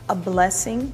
a blessing.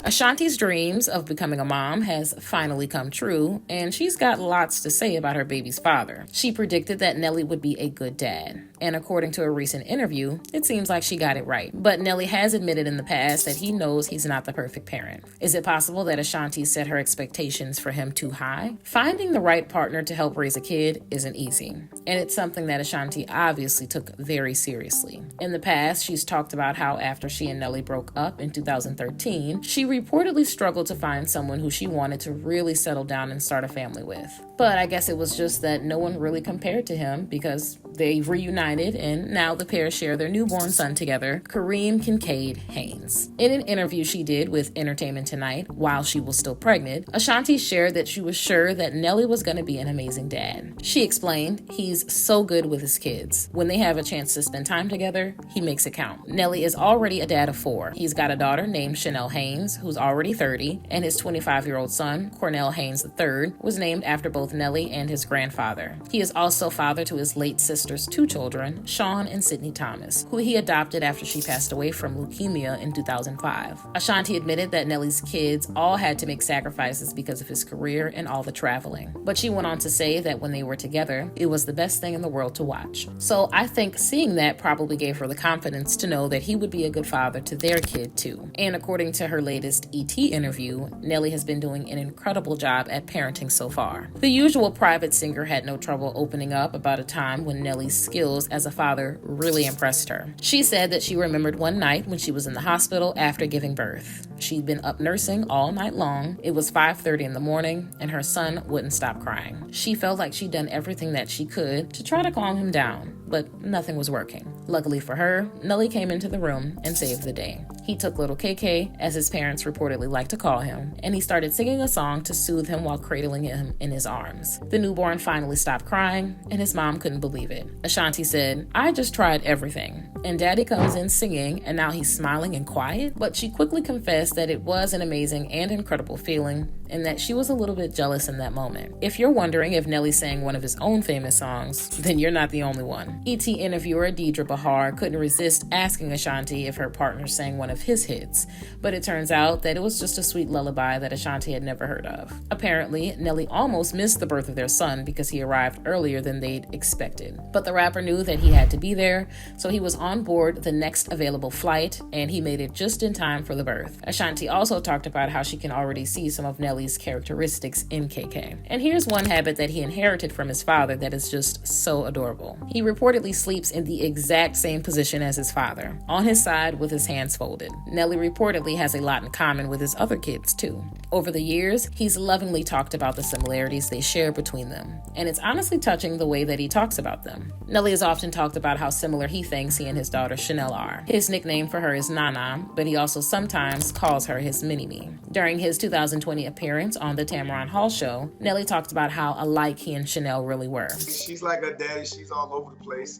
Ashanti's dreams of becoming a mom has finally come true, and she's got lots to say about her baby's father. She predicted that Nelly would be a good dad, and according to a recent interview, it seems like she got it right. But Nelly has admitted in the past that he knows he's not the perfect parent. Is it possible that Ashanti set her expectations for him too high? Finding the right partner to help raise a kid isn't easy, and it's something that Ashanti obviously took very seriously. In the past, she's talked about how after she and Nelly broke up in 2013, she reportedly struggled to find someone who she wanted to really settle down and start a family with. But I guess it was just that no one really compared to him because they reunited and now the pair share their newborn son together, Kareem Kincaid Haynes. In an interview she did with Entertainment Tonight while she was still pregnant, Ashanti shared that she was sure that Nelly was going to be an amazing dad. She explained, "He's so good with his kids. When they have a chance to spend time together, he makes it count." Nelly is already a dad of 4. He's got a daughter named Chanel Haynes, who's already 30, and his 25-year-old son, Cornell Haynes III, was named after both Nelly and his grandfather. He is also father to his late sister's 2 children, Sean and Sydney Thomas, who he adopted after she passed away from leukemia in 2005. Ashanti admitted that Nelly's kids all had to make sacrifices because of his career and all the traveling. But she went on to say that when they were together, it was the best thing in the world to watch. So I think seeing that probably gave her the confidence to know that he would be a good father to their kid too. And according to her latest ET interview, Nelly has been doing an incredible job at parenting so far. The usual private singer had no trouble opening up about a time when Nelly's skills as a father really impressed her. She said that she remembered one night when she was in the hospital after giving birth. She'd been up nursing all night long. It was 5:30 in the morning, and her son wouldn't stop crying. She felt like she'd done everything that she could to try to calm him down, but nothing was working. Luckily for her, Nelly came into the room and saved the day. He took little KK, as his parents reportedly like to call him, and he started singing a song to soothe him while cradling him in his arms. The newborn finally stopped crying, and his mom couldn't believe it. Ashanti said, "I just tried everything, and Daddy comes in singing, and now he's smiling and quiet." But she quickly confessed that it was an amazing and incredible feeling, and that she was a little bit jealous in that moment. If you're wondering if Nelly sang one of his own famous songs, then you're not the only one. ET interviewer Deidre Bahar couldn't resist asking Ashanti if her partner sang one of his hits, but it turns out that it was just a sweet lullaby that Ashanti had never heard of. Apparently, Nelly almost missed the birth of their son because he arrived earlier than they'd expected. But the rapper knew that he had to be there, so he was on board the next available flight, and he made it just in time for the birth. Ashanti also talked about how she can already see some of Nelly's characteristics in KK. And here's one habit that he inherited from his father that is just so adorable. He reportedly sleeps in the exact same position as his father, on his side with his hands folded. Nelly reportedly has a lot in common with his other kids too. Over the years, he's lovingly talked about the similarities they share between them, and it's honestly touching the way that he talks about them. Nelly has often talked about how similar he thinks he and his daughter Chanel are. His nickname for her is Nana, but he also sometimes calls her his Mini-Me. During his 2020 appearance on the Tamron Hall show, Nelly talked about how alike he and Chanel really were. She's like her daddy, she's all over the place.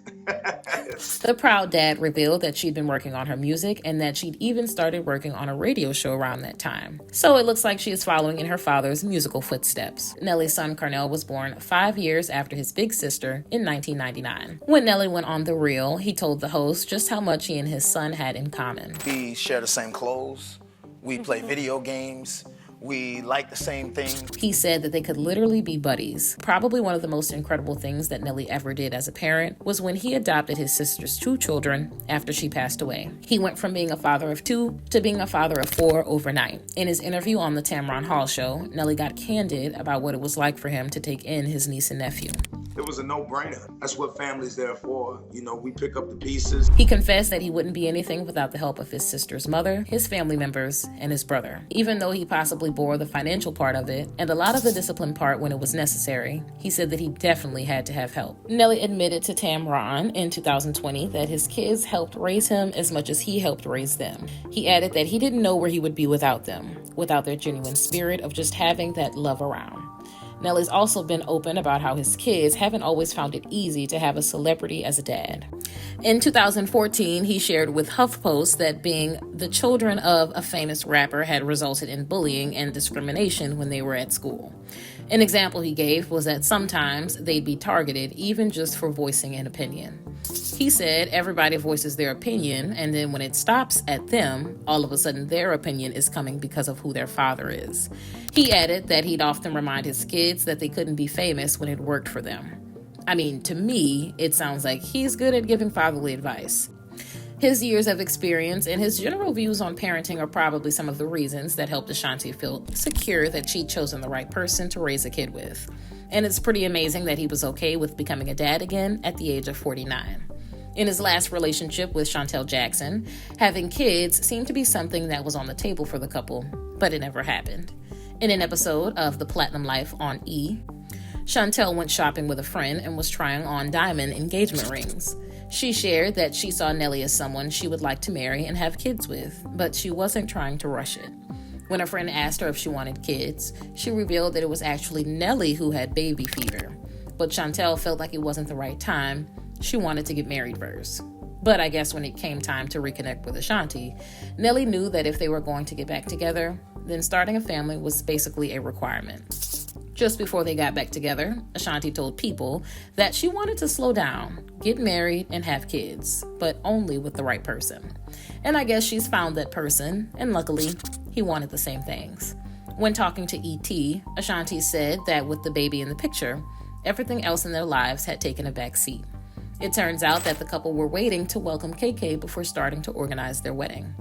The proud dad revealed that she'd been working on her music and that she'd even started working on a radio show around that time. So it looks like she is following in her father's musical footsteps. Nelly's son Cornell was born 5 years after his big sister in 1999. When Nelly went on The Real, he told the host just how much he and his son had in common. We share the same clothes, we play video games, we like the same things. He said that they could literally be buddies. Probably one of the most incredible things that Nelly ever did as a parent was when he adopted his sister's 2 children after she passed away. He went from being a father of 2 to being a father of 4 overnight. In his interview on the Tamron Hall show, Nelly got candid about what it was like for him to take in his niece and nephew. It was a no-brainer. That's what family's there for. You know, we pick up the pieces. He confessed that he wouldn't be anything without the help of his sister's mother, his family members, and his brother. Even though he possibly bore the financial part of it and a lot of the discipline part when it was necessary, he said that he definitely had to have help. Nelly admitted to Tamron in 2020 that his kids helped raise him as much as he helped raise them. He added that he didn't know where he would be without them, without their genuine spirit of just having that love around. Nelly's also been open about how his kids haven't always found it easy to have a celebrity as a dad. In 2014, he shared with HuffPost that being the children of a famous rapper had resulted in bullying and discrimination when they were at school. An example he gave was that sometimes they'd be targeted even just for voicing an opinion. He said everybody voices their opinion, and then when it stops at them, all of a sudden their opinion is coming because of who their father is. He added that he'd often remind his kids that they couldn't be famous when it worked for them. I mean, to me, it sounds like he's good at giving fatherly advice. His years of experience and his general views on parenting are probably some of the reasons that helped Ashanti feel secure that she'd chosen the right person to raise a kid with. And it's pretty amazing that he was okay with becoming a dad again at the age of 49. In his last relationship with Chantel Jackson, having kids seemed to be something that was on the table for the couple, but it never happened. In an episode of The Platinum Life on E!, Chantel went shopping with a friend and was trying on diamond engagement rings. She shared that she saw Nelly as someone she would like to marry and have kids with, but she wasn't trying to rush it. When a friend asked her if she wanted kids, she revealed that it was actually Nelly who had baby fever. But Chantel felt like it wasn't the right time. She wanted to get married first. But I guess when it came time to reconnect with Ashanti, Nelly knew that if they were going to get back together, then starting a family was basically a requirement. Just before they got back together, Ashanti told People that she wanted to slow down, get married, and have kids, but only with the right person. And I guess she's found that person, and luckily, he wanted the same things. When talking to E.T., Ashanti said that with the baby in the picture, everything else in their lives had taken a back seat. It turns out that the couple were waiting to welcome KK before starting to organize their wedding.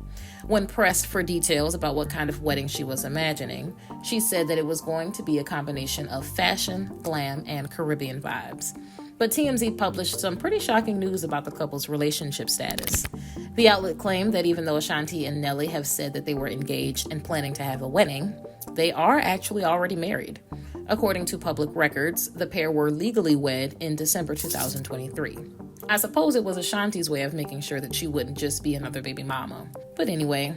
When pressed for details about what kind of wedding she was imagining, she said that it was going to be a combination of fashion, glam, and Caribbean vibes. But TMZ published some pretty shocking news about the couple's relationship status. The outlet claimed that even though Ashanti and Nelly have said that they were engaged and planning to have a wedding, they are actually already married. According to public records, the pair were legally wed in December 2023. I suppose it was Ashanti's way of making sure that she wouldn't just be another baby mama. But anyway,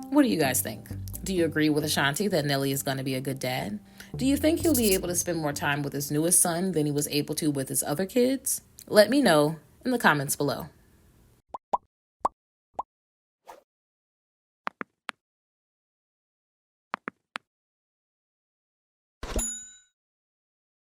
what do you guys think? Do you agree with Ashanti that Nelly is going to be a good dad? Do you think he'll be able to spend more time with his newest son than he was able to with his other kids? Let me know in the comments below.